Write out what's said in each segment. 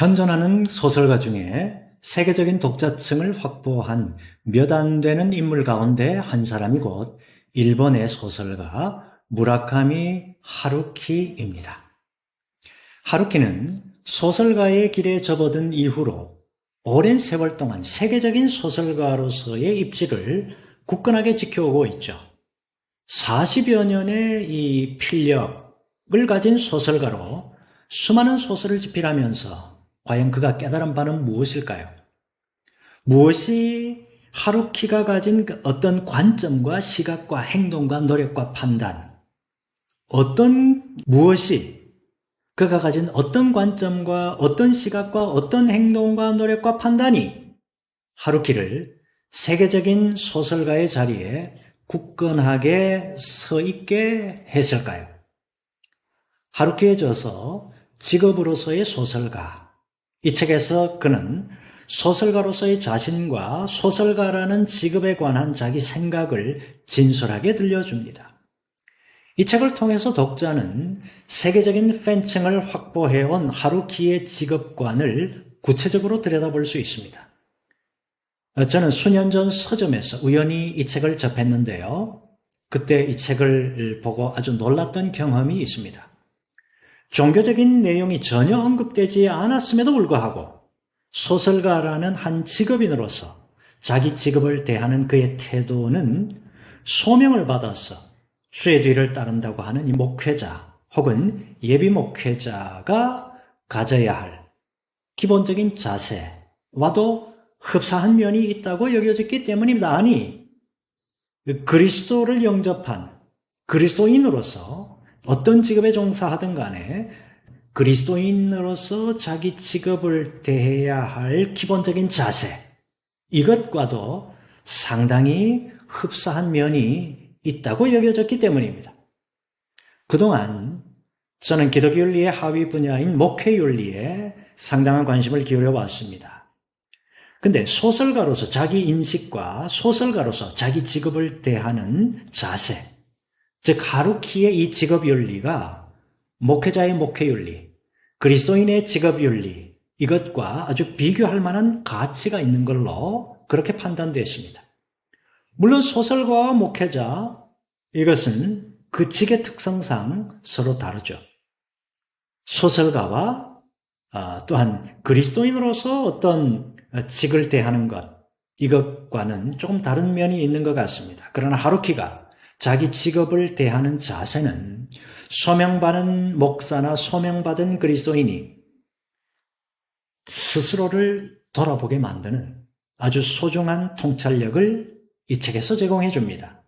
현존하는 소설가 중에 세계적인 독자층을 확보한 몇 안 되는 인물 가운데 한 사람이 곧 일본의 소설가 무라카미 하루키입니다. 하루키는 소설가의 길에 접어든 이후로 오랜 세월 동안 세계적인 소설가로서의 입지를 굳건하게 지켜오고 있죠. 40여 년의 이 필력을 가진 소설가로 수많은 소설을 집필하면서 과연 그가 깨달은 바는 무엇일까요? 무엇이 하루키가 가진 어떤 관점과 시각과 행동과 노력과 판단, 무엇이 그가 가진 어떤 관점과 어떤 시각과 어떤 행동과 노력과 판단이 하루키를 세계적인 소설가의 자리에 굳건하게 서 있게 했을까요? 하루키의 저서 직업으로서의 소설가, 이 책에서 그는 소설가로서의 자신과 소설가라는 직업에 관한 자기 생각을 진솔하게 들려줍니다. 이 책을 통해서 독자는 세계적인 팬층을 확보해온 하루키의 직업관을 구체적으로 들여다볼 수 있습니다. 저는 수년 전 서점에서 우연히 이 책을 접했는데요. 그때 이 책을 보고 아주 놀랐던 경험이 있습니다. 종교적인 내용이 전혀 언급되지 않았음에도 불구하고 소설가라는 한 직업인으로서 자기 직업을 대하는 그의 태도는 소명을 받아서 주의 뒤를 따른다고 하는 이 목회자 혹은 예비 목회자가 가져야 할 기본적인 자세와도 흡사한 면이 있다고 여겨졌기 때문입니다. 아니, 그리스도를 영접한 그리스도인으로서 어떤 직업에 종사하든 간에 그리스도인으로서 자기 직업을 대해야 할 기본적인 자세, 이것과도 상당히 흡사한 면이 있다고 여겨졌기 때문입니다. 그동안 저는 기독교윤리의 하위 분야인 목회윤리에 상당한 관심을 기울여 왔습니다. 근데 소설가로서 자기 인식과 소설가로서 자기 직업을 대하는 자세, 즉 하루키의 이 직업윤리가 목회자의 목회윤리, 그리스도인의 직업윤리, 이것과 아주 비교할 만한 가치가 있는 걸로 그렇게 판단되었습니다. 물론 소설가와 목회자, 이것은 그 직의 특성상 서로 다르죠. 소설가와 또한 그리스도인으로서 어떤 직을 대하는 것, 이것과는 조금 다른 면이 있는 것 같습니다. 그러나 하루키가 자기 직업을 대하는 자세는 소명받은 목사나 소명받은 그리스도인이 스스로를 돌아보게 만드는 아주 소중한 통찰력을 이 책에서 제공해 줍니다.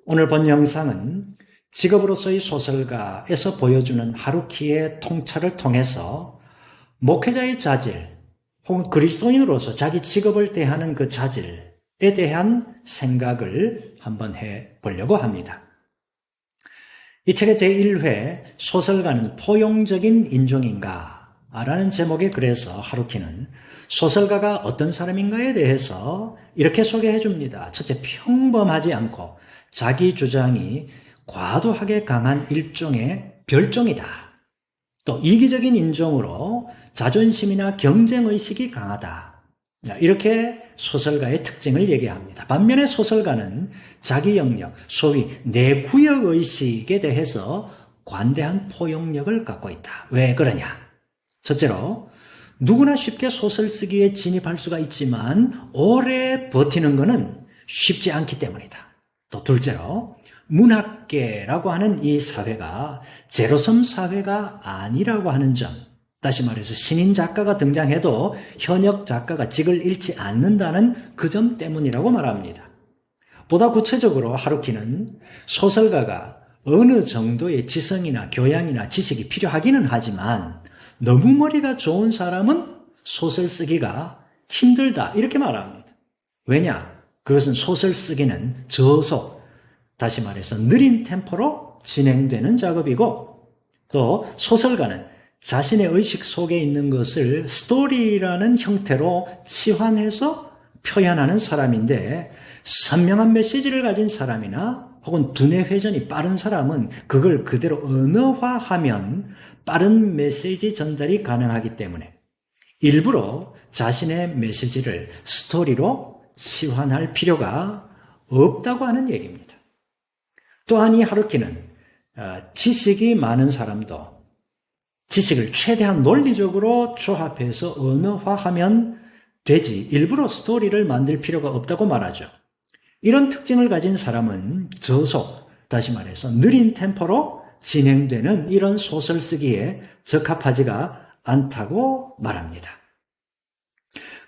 오늘 본 영상은 직업으로서의 소설가에서 보여주는 하루키의 통찰을 통해서 목회자의 자질 혹은 그리스도인으로서 자기 직업을 대하는 그 자질에 대한 생각을 한번 해보려고 합니다. 이 책의 제1회 소설가는 포용적인 인종인가? 라는 제목의 글에서 하루키는 소설가가 어떤 사람인가에 대해서 이렇게 소개해 줍니다. 첫째, 평범하지 않고 자기 주장이 과도하게 강한 일종의 별종이다. 또 이기적인 인종으로 자존심이나 경쟁의식이 강하다. 이렇게 소설가의 특징을 얘기합니다. 반면에 소설가는 자기 영역, 소위 내 구역의식에 대해서 관대한 포용력을 갖고 있다. 왜 그러냐? 첫째로 누구나 쉽게 소설 쓰기에 진입할 수가 있지만 오래 버티는 것은 쉽지 않기 때문이다. 또 둘째로 문학계라고 하는 이 사회가 제로섬 사회가 아니라고 하는 점, 다시 말해서 신인 작가가 등장해도 현역 작가가 직을 잃지 않는다는 그 점 때문이라고 말합니다. 보다 구체적으로 하루키는 소설가가 어느 정도의 지성이나 교양이나 지식이 필요하기는 하지만 너무 머리가 좋은 사람은 소설 쓰기가 힘들다, 이렇게 말합니다. 왜냐? 그것은 소설 쓰기는 저속, 다시 말해서 느린 템포로 진행되는 작업이고, 또 소설가는 자신의 의식 속에 있는 것을 스토리라는 형태로 치환해서 표현하는 사람인데, 선명한 메시지를 가진 사람이나 혹은 두뇌 회전이 빠른 사람은 그걸 그대로 언어화하면 빠른 메시지 전달이 가능하기 때문에 일부러 자신의 메시지를 스토리로 치환할 필요가 없다고 하는 얘기입니다. 또한 이 하루키는 지식이 많은 사람도 지식을 최대한 논리적으로 조합해서 언어화하면 되지 일부러 스토리를 만들 필요가 없다고 말하죠. 이런 특징을 가진 사람은 저속, 다시 말해서 느린 템포로 진행되는 이런 소설 쓰기에 적합하지가 않다고 말합니다.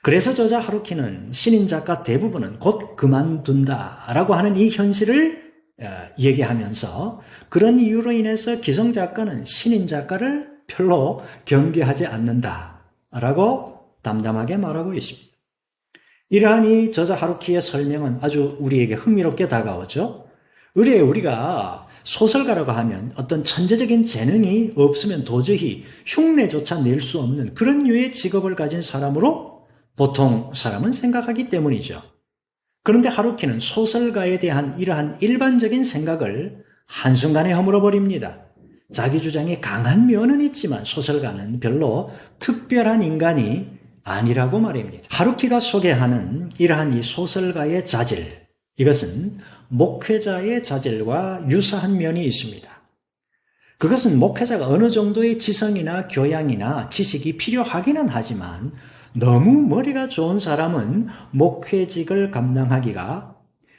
그래서 저자 하루키는 신인 작가 대부분은 곧 그만둔다라고 하는 이 현실을 얘기하면서 그런 이유로 인해서 기성 작가는 신인 작가를 별로 경계하지 않는다라고 담담하게 말하고 있습니다. 이러한 이 저자 하루키의 설명은 아주 우리에게 흥미롭게 다가오죠. 우리가 소설가라고 하면 어떤 천재적인 재능이 없으면 도저히 흉내조차 낼 수 없는 그런 류의 직업을 가진 사람으로 보통 사람은 생각하기 때문이죠. 그런데 하루키는 소설가에 대한 이러한 일반적인 생각을 한순간에 허물어버립니다. 자기 주장이 강한 면은 있지만 소설가는 별로 특별한 인간이 아니라고 말입니다. 하루키가 소개하는 이러한 이 소설가의 자질, 이것은 목회자의 자질과 유사한 면이 있습니다. 그것은 목회자가 어느 정도의 지성이나 교양이나 지식이 필요하기는 하지만 너무 머리가 좋은 사람은 목회직을 감당하기가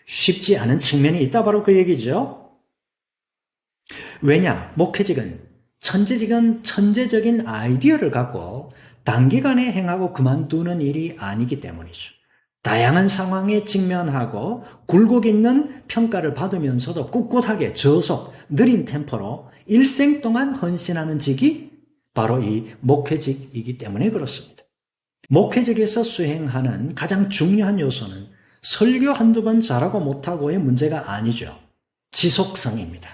쉽지 않은 측면이 있다, 바로 그 얘기죠. 왜냐? 목회직은 천재적인 아이디어를 갖고 단기간에 행하고 그만두는 일이 아니기 때문이죠. 다양한 상황에 직면하고 굴곡 있는 평가를 받으면서도 꿋꿋하게 저속, 느린 템포로 일생 동안 헌신하는 직이 바로 이 목회직이기 때문에 그렇습니다. 목회직에서 수행하는 가장 중요한 요소는 설교 한두 번 잘하고 못하고의 문제가 아니죠. 지속성입니다.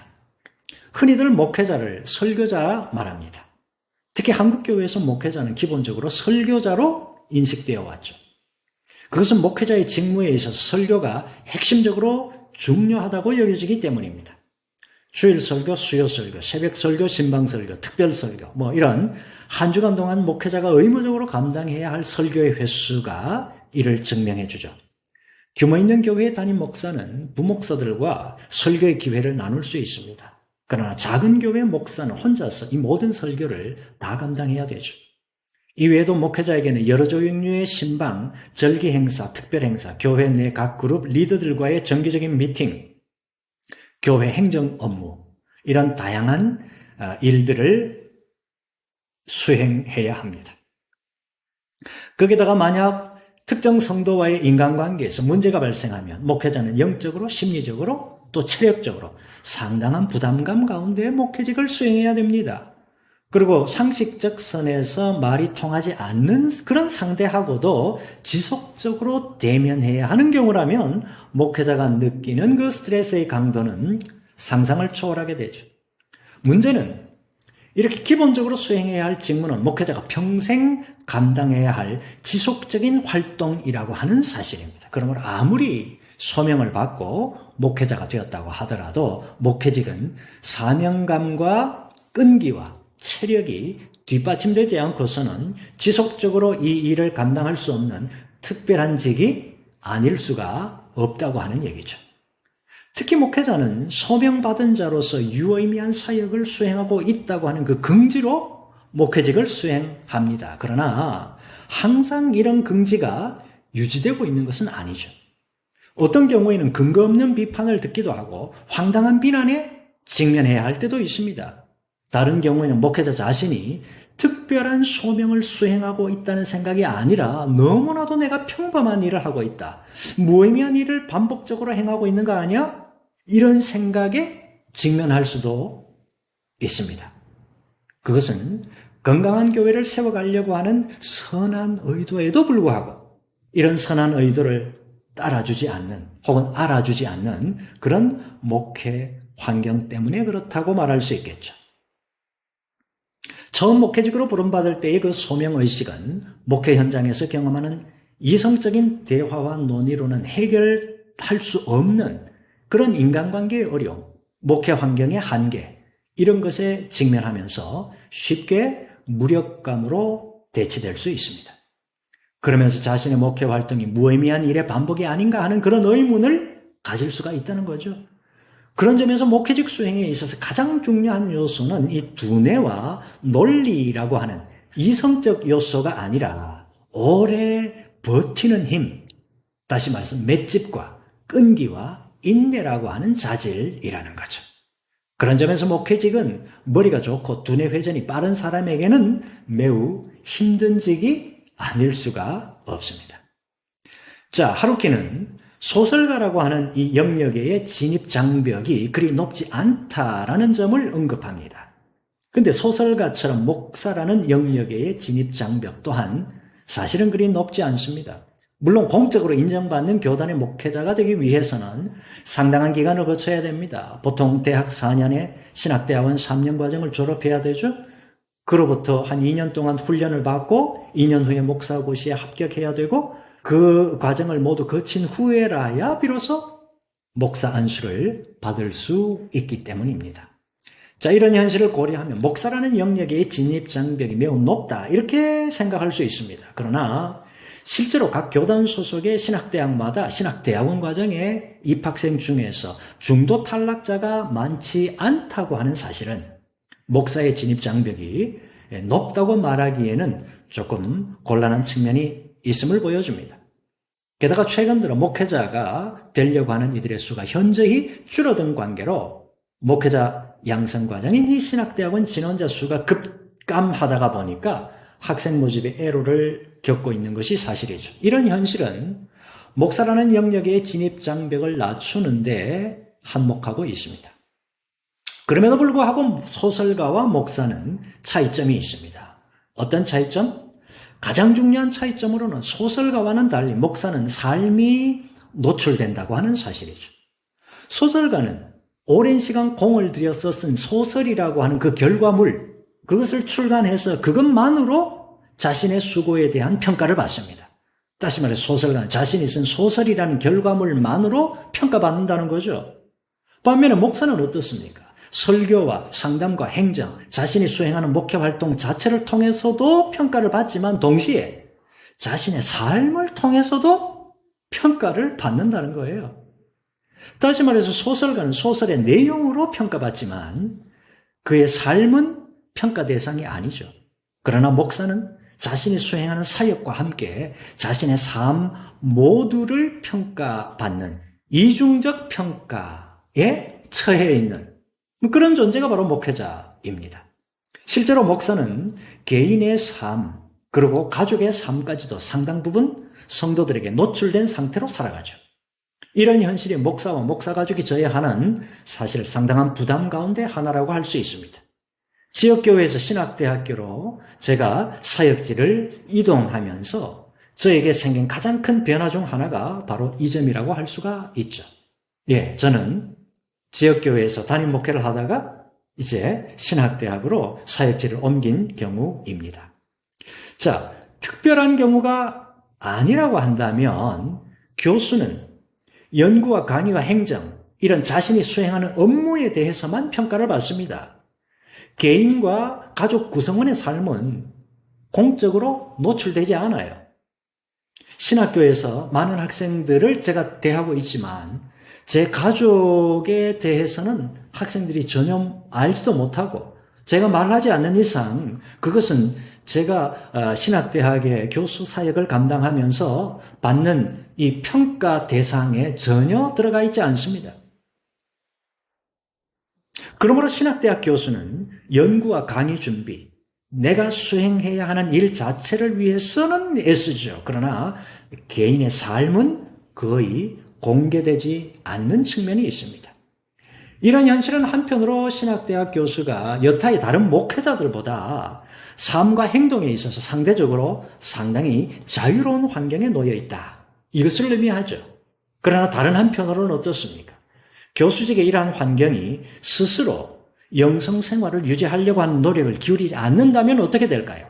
흔히들 목회자를 설교자 말합니다. 특히 한국교회에서 목회자는 기본적으로 설교자로 인식되어 왔죠. 그것은 목회자의 직무에 있어서 설교가 핵심적으로 중요하다고 여겨지기 때문입니다. 주일 설교, 수요 설교, 새벽 설교, 신방 설교, 특별 설교, 이런 한 주간 동안 목회자가 의무적으로 감당해야 할 설교의 횟수가 이를 증명해 주죠. 규모 있는 교회의 담임 목사는 부목사들과 설교의 기회를 나눌 수 있습니다. 그러나 작은 교회 목사는 혼자서 이 모든 설교를 다 감당해야 되죠. 이외에도 목회자에게는 여러 종류의 신방, 절기 행사, 특별 행사, 교회 내 각 그룹 리더들과의 정기적인 미팅, 교회 행정 업무, 이런 다양한 일들을 수행해야 합니다. 거기다가 만약 특정 성도와의 인간관계에서 문제가 발생하면 목회자는 영적으로, 심리적으로, 또 체력적으로 상당한 부담감 가운데 목회직을 수행해야 됩니다. 그리고 상식적 선에서 말이 통하지 않는 그런 상대하고도 지속적으로 대면해야 하는 경우라면 목회자가 느끼는 그 스트레스의 강도는 상상을 초월하게 되죠. 문제는 이렇게 기본적으로 수행해야 할 직무는 목회자가 평생 감당해야 할 지속적인 활동이라고 하는 사실입니다. 그러므로 아무리 소명을 받고 목회자가 되었다고 하더라도 목회직은 사명감과 끈기와 체력이 뒷받침되지 않고서는 지속적으로 이 일을 감당할 수 없는 특별한 직이 아닐 수가 없다고 하는 얘기죠. 특히 목회자는 소명받은 자로서 유의미한 사역을 수행하고 있다고 하는 그 긍지로 목회직을 수행합니다. 그러나 항상 이런 긍지가 유지되고 있는 것은 아니죠. 어떤 경우에는 근거 없는 비판을 듣기도 하고 황당한 비난에 직면해야 할 때도 있습니다. 다른 경우에는 목회자 자신이 특별한 소명을 수행하고 있다는 생각이 아니라 너무나도 내가 평범한 일을 하고 있다, 무의미한 일을 반복적으로 행하고 있는 거 아니야? 이런 생각에 직면할 수도 있습니다. 그것은 건강한 교회를 세워가려고 하는 선한 의도에도 불구하고 이런 선한 의도를 따라주지 않는 혹은 알아주지 않는 그런 목회 환경 때문에 그렇다고 말할 수 있겠죠. 처음 목회직으로 부름받을 때의 그 소명의식은 목회 현장에서 경험하는 이성적인 대화와 논의로는 해결할 수 없는 그런 인간관계의 어려움, 목회 환경의 한계, 이런 것에 직면하면서 쉽게 무력감으로 대치될 수 있습니다. 그러면서 자신의 목회 활동이 무의미한 일의 반복이 아닌가 하는 그런 의문을 가질 수가 있다는 거죠. 그런 점에서 목회직 수행에 있어서 가장 중요한 요소는 이 두뇌와 논리라고 하는 이성적 요소가 아니라 오래 버티는 힘, 다시 말해서 맷집과 끈기와 인내라고 하는 자질이라는 거죠. 그런 점에서 목회직은 머리가 좋고 두뇌 회전이 빠른 사람에게는 매우 힘든 직이 아닐 수가 없습니다. 자, 하루키는 소설가라고 하는 이 영역의 진입 장벽이 그리 높지 않다라는 점을 언급합니다. 근데 소설가처럼 목사라는 영역의 진입 장벽 또한 사실은 그리 높지 않습니다. 물론 공적으로 인정받는 교단의 목회자가 되기 위해서는 상당한 기간을 거쳐야 됩니다. 보통 대학 4년에 신학대학원 3년 과정을 졸업해야 되죠. 그로부터 한 2년 동안 훈련을 받고 2년 후에 목사고시에 합격해야 되고 그 과정을 모두 거친 후에라야 비로소 목사 안수를 받을 수 있기 때문입니다. 자, 이런 현실을 고려하면 목사라는 영역의 진입 장벽이 매우 높다 이렇게 생각할 수 있습니다. 그러나 실제로 각 교단 소속의 신학대학마다 신학대학원 과정에 입학생 중에서 중도 탈락자가 많지 않다고 하는 사실은 목사의 진입 장벽이 높다고 말하기에는 조금 곤란한 측면이 있음을 보여줍니다. 게다가 최근 들어 목회자가 되려고 하는 이들의 수가 현저히 줄어든 관계로 목회자 양성 과정인 이 신학대학원 진원자 수가 급감하다가 보니까 학생 모집의 애로를 겪고 있는 것이 사실이죠. 이런 현실은 목사라는 영역의 진입 장벽을 낮추는데 한몫하고 있습니다. 그럼에도 불구하고 소설가와 목사는 차이점이 있습니다. 어떤 차이점? 가장 중요한 차이점으로는 소설가와는 달리 목사는 삶이 노출된다고 하는 사실이죠. 소설가는 오랜 시간 공을 들여서 쓴 소설이라고 하는 그 결과물, 그것을 출간해서 그것만으로 자신의 수고에 대한 평가를 받습니다. 다시 말해 소설가는 자신이 쓴 소설이라는 결과물만으로 평가받는다는 거죠. 반면에 목사는 어떻습니까? 설교와 상담과 행정, 자신이 수행하는 목회 활동 자체를 통해서도 평가를 받지만 동시에 자신의 삶을 통해서도 평가를 받는다는 거예요. 다시 말해서 소설가는 소설의 내용으로 평가받지만 그의 삶은 평가 대상이 아니죠. 그러나 목사는 자신이 수행하는 사역과 함께 자신의 삶 모두를 평가받는 이중적 평가에 처해 있는 그런 존재가 바로 목회자입니다. 실제로 목사는 개인의 삶 그리고 가족의 삶까지도 상당 부분 성도들에게 노출된 상태로 살아가죠. 이런 현실이 목사와 목사 가족이 져야 하는 사실 상당한 부담 가운데 하나라고 할 수 있습니다. 지역교회에서 신학대학교로 제가 사역지를 이동하면서 저에게 생긴 가장 큰 변화 중 하나가 바로 이 점이라고 할 수가 있죠. 예, 저는 지역교회에서 담임 목회를 하다가 이제 신학대학으로 사역지를 옮긴 경우입니다. 자, 특별한 경우가 아니라고 한다면 교수는 연구와 강의와 행정, 이런 자신이 수행하는 업무에 대해서만 평가를 받습니다. 개인과 가족 구성원의 삶은 공적으로 노출되지 않아요. 신학교에서 많은 학생들을 제가 대하고 있지만 제 가족에 대해서는 학생들이 전혀 알지도 못하고 제가 말하지 않는 이상 그것은 제가 신학대학의 교수 사역을 감당하면서 받는 이 평가 대상에 전혀 들어가 있지 않습니다. 그러므로 신학대학 교수는 연구와 강의 준비, 내가 수행해야 하는 일 자체를 위해서는 애쓰죠. 그러나 개인의 삶은 거의 공개되지 않는 측면이 있습니다. 이런 현실은 한편으로 신학대학 교수가 여타의 다른 목회자들보다 삶과 행동에 있어서 상대적으로 상당히 자유로운 환경에 놓여 있다. 이것을 의미하죠. 그러나 다른 한편으로는 어떻습니까? 교수직의 이러한 환경이 스스로 영성 생활을 유지하려고 하는 노력을 기울이지 않는다면 어떻게 될까요?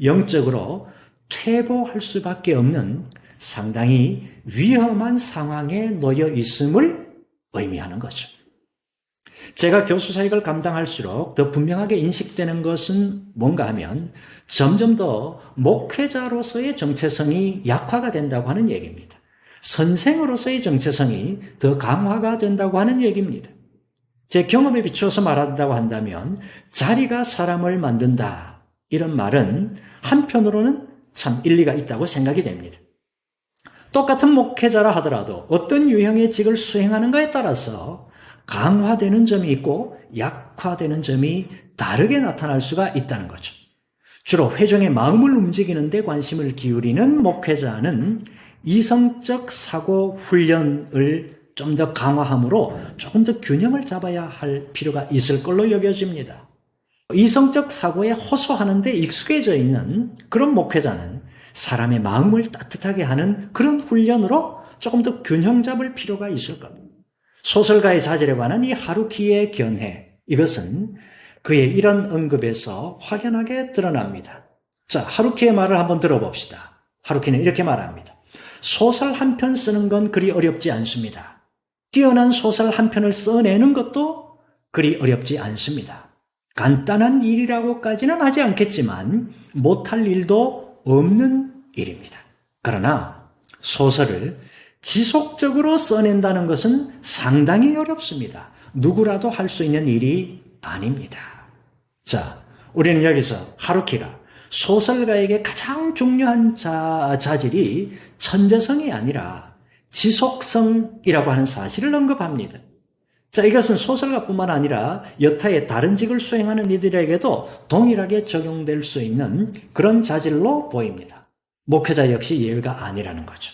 영적으로 퇴보할 수밖에 없는 상당히 위험한 상황에 놓여 있음을 의미하는 거죠. 제가 교수 사역을 감당할수록 더 분명하게 인식되는 것은 뭔가 하면 점점 더 목회자로서의 정체성이 약화가 된다고 하는 얘기입니다. 선생으로서의 정체성이 더 강화가 된다고 하는 얘기입니다. 제 경험에 비추어서 말한다고 한다면 자리가 사람을 만든다. 이런 말은 한편으로는 참 일리가 있다고 생각이 됩니다. 똑같은 목회자라 하더라도 어떤 유형의 직을 수행하는가에 따라서 강화되는 점이 있고 약화되는 점이 다르게 나타날 수가 있다는 거죠. 주로 회중의 마음을 움직이는 데 관심을 기울이는 목회자는 이성적 사고 훈련을 좀 더 강화함으로 조금 더 균형을 잡아야 할 필요가 있을 걸로 여겨집니다. 이성적 사고에 호소하는 데 익숙해져 있는 그런 목회자는 사람의 마음을 따뜻하게 하는 그런 훈련으로 조금 더 균형 잡을 필요가 있을 겁니다. 소설가의 자질에 관한 이 하루키의 견해, 이것은 그의 이런 언급에서 확연하게 드러납니다. 자, 하루키의 말을 한번 들어봅시다. 하루키는 이렇게 말합니다. 소설 한 편 쓰는 건 그리 어렵지 않습니다. 뛰어난 소설 한 편을 써내는 것도 그리 어렵지 않습니다. 간단한 일이라고까지는 하지 않겠지만 못할 일도 없는 일입니다. 그러나 소설을 지속적으로 써낸다는 것은 상당히 어렵습니다. 누구라도 할 수 있는 일이 아닙니다. 자, 우리는 여기서 하루키가 소설가에게 가장 중요한 자질이 천재성이 아니라 지속성이라고 하는 사실을 언급합니다. 자, 이것은 소설가뿐만 아니라 여타의 다른 직을 수행하는 이들에게도 동일하게 적용될 수 있는 그런 자질로 보입니다. 목회자 역시 예외가 아니라는 거죠.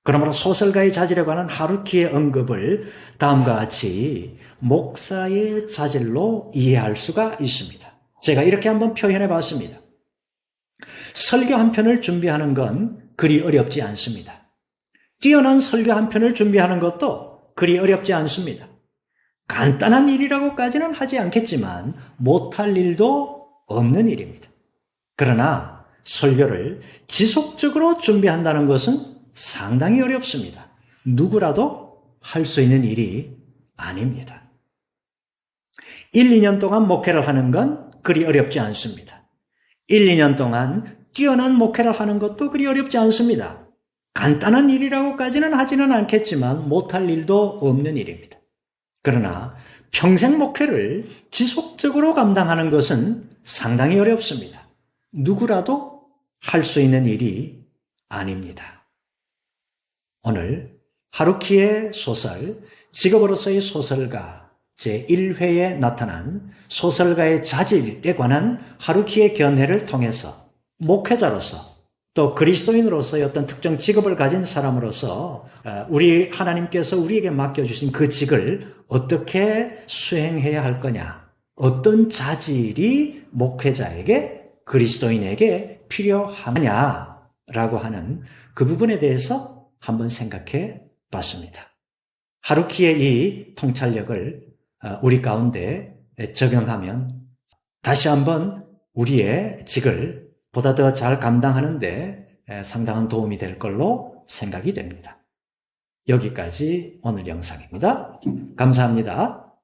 그러므로 소설가의 자질에 관한 하루키의 언급을 다음과 같이 목사의 자질로 이해할 수가 있습니다. 제가 이렇게 한번 표현해 봤습니다. 설교 한 편을 준비하는 건 그리 어렵지 않습니다. 뛰어난 설교 한 편을 준비하는 것도 그리 어렵지 않습니다. 간단한 일이라고까지는 하지 않겠지만 못할 일도 없는 일입니다. 그러나 설교를 지속적으로 준비한다는 것은 상당히 어렵습니다. 누구라도 할 수 있는 일이 아닙니다. 1, 2년 동안 목회를 하는 건 그리 어렵지 않습니다. 1, 2년 동안 뛰어난 목회를 하는 것도 그리 어렵지 않습니다. 간단한 일이라고까지는 하지는 않겠지만 못할 일도 없는 일입니다. 그러나 평생 목회를 지속적으로 감당하는 것은 상당히 어렵습니다. 누구라도 할 수 있는 일이 아닙니다. 오늘 하루키의 소설, 직업으로서의 소설가 제1회에 나타난 소설가의 자질에 관한 하루키의 견해를 통해서 목회자로서 또 그리스도인으로서의 어떤 특정 직업을 가진 사람으로서 우리 하나님께서 우리에게 맡겨주신 그 직을 어떻게 수행해야 할 거냐, 어떤 자질이 목회자에게, 그리스도인에게 필요하냐라고 하는 그 부분에 대해서 한번 생각해 봤습니다. 하루키의 이 통찰력을 우리 가운데 적용하면 다시 한번 우리의 직을 보다 더 잘 감당하는 데 상당한 도움이 될 걸로 생각이 됩니다. 여기까지 오늘 영상입니다. 감사합니다.